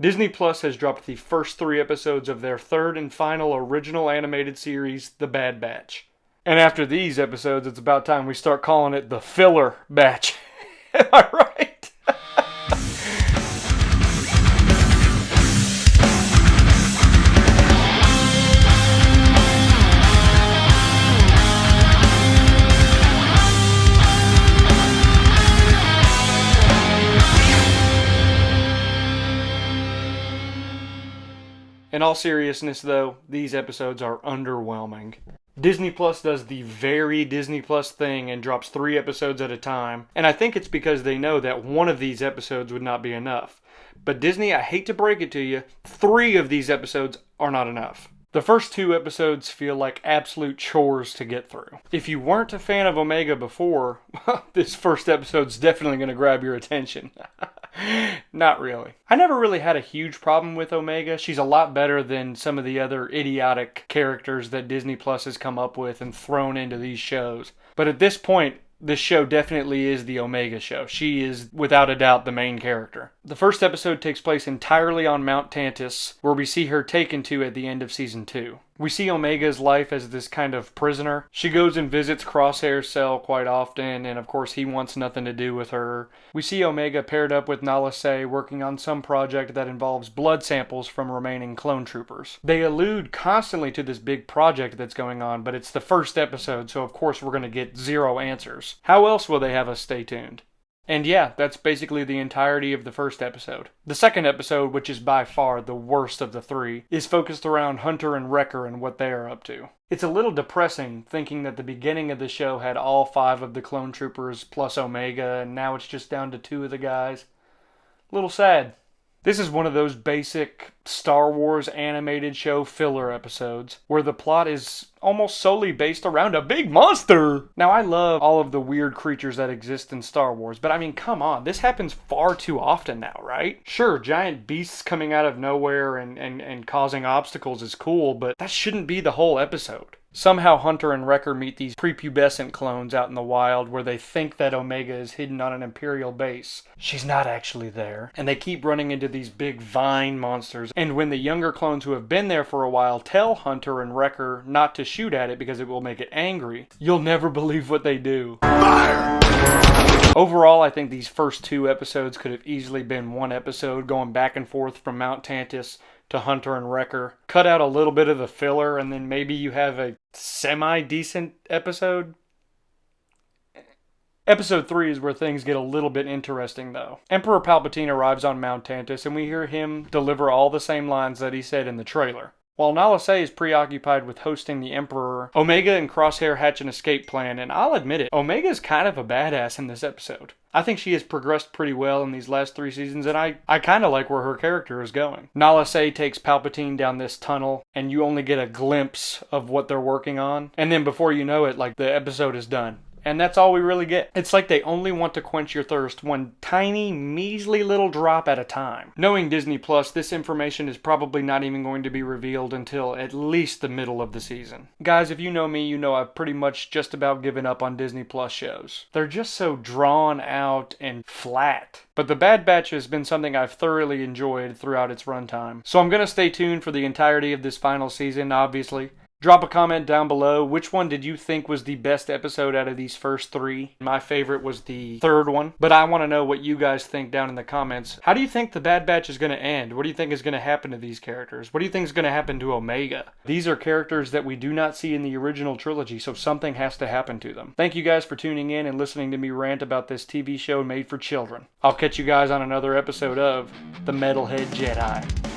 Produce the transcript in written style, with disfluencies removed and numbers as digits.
Disney Plus has dropped the first 3 episodes of their third and final original animated series, The Bad Batch. And after these episodes, it's about time we start calling it the filler batch. Am I right? In all seriousness, though, these episodes are underwhelming. Disney Plus does the very Disney Plus thing and drops 3 episodes at a time, and I think it's because they know that one of these episodes would not be enough. But Disney, I hate to break it to you, 3 of these episodes are not enough. The first 2 episodes feel like absolute chores to get through. If you weren't a fan of Omega before, this first episode's definitely going to grab your attention. Not really. I never really had a huge problem with Omega. She's a lot better than some of the other idiotic characters that Disney Plus has come up with and thrown into these shows. But at this point, this show definitely is the Omega show. She is, without a doubt, the main character. The first episode takes place entirely on Mount Tantus, where we see her taken to at the end of Season 2. We see Omega's life as this kind of prisoner. She goes and visits Crosshair's cell quite often, and of course he wants nothing to do with her. We see Omega paired up with Nala Se working on some project that involves blood samples from remaining clone troopers. They allude constantly to this big project that's going on, but it's the first episode, so of course we're going to get 0 answers. How else will they have us stay tuned? And yeah, that's basically the entirety of the first episode. The second episode, which is by far the worst of the 3, is focused around Hunter and Wrecker and what they are up to. It's a little depressing thinking that the beginning of the show had all 5 of the clone troopers plus Omega, and now it's just down to 2 of the guys. A little sad. This is one of those basic Star Wars animated show filler episodes where the plot is almost solely based around a big monster. Now, I love all of the weird creatures that exist in Star Wars, but I mean, come on, this happens far too often now, right? Sure, giant beasts coming out of nowhere and causing obstacles is cool, but that shouldn't be the whole episode. Somehow Hunter and Wrecker meet these prepubescent clones out in the wild where they think that Omega is hidden on an Imperial base. She's not actually there. And they keep running into these big vine monsters. And when the younger clones who have been there for a while tell Hunter and Wrecker not to shoot at it because it will make it angry, you'll never believe what they do. Fire! Overall, I think these first 2 episodes could have easily been 1 episode going back and forth from Mount Tantus to Hunter and Wrecker. Cut out a little bit of the filler and then maybe you have a semi-decent episode. Episode 3 is where things get a little bit interesting though. Emperor Palpatine arrives on Mount Tantus and we hear him deliver all the same lines that he said in the trailer. While Nala Se is preoccupied with hosting the Emperor, Omega and Crosshair hatch an escape plan, and I'll admit it, Omega's kind of a badass in this episode. I think she has progressed pretty well in these last 3 seasons, and I kind of like where her character is going. Nala Se takes Palpatine down this tunnel, and you only get a glimpse of what they're working on, and then before you know it, like, the episode is done. And that's all we really get. It's like they only want to quench your thirst one tiny, measly little drop at a time. Knowing Disney Plus, this information is probably not even going to be revealed until at least the middle of the season. Guys, if you know me, you know I've pretty much just about given up on Disney Plus shows. They're just so drawn out and flat. But The Bad Batch has been something I've thoroughly enjoyed throughout its runtime. So I'm going to stay tuned for the entirety of this final season, obviously. Drop a comment down below. Which one did you think was the best episode out of these first 3? My favorite was the 3rd one, but I want to know what you guys think down in the comments. How do you think The Bad Batch is going to end? What do you think is going to happen to these characters? What do you think is going to happen to Omega? These are characters that we do not see in the original trilogy, so something has to happen to them. Thank you guys for tuning in and listening to me rant about this TV show made for children. I'll catch you guys on another episode of The Metalhead Jedi.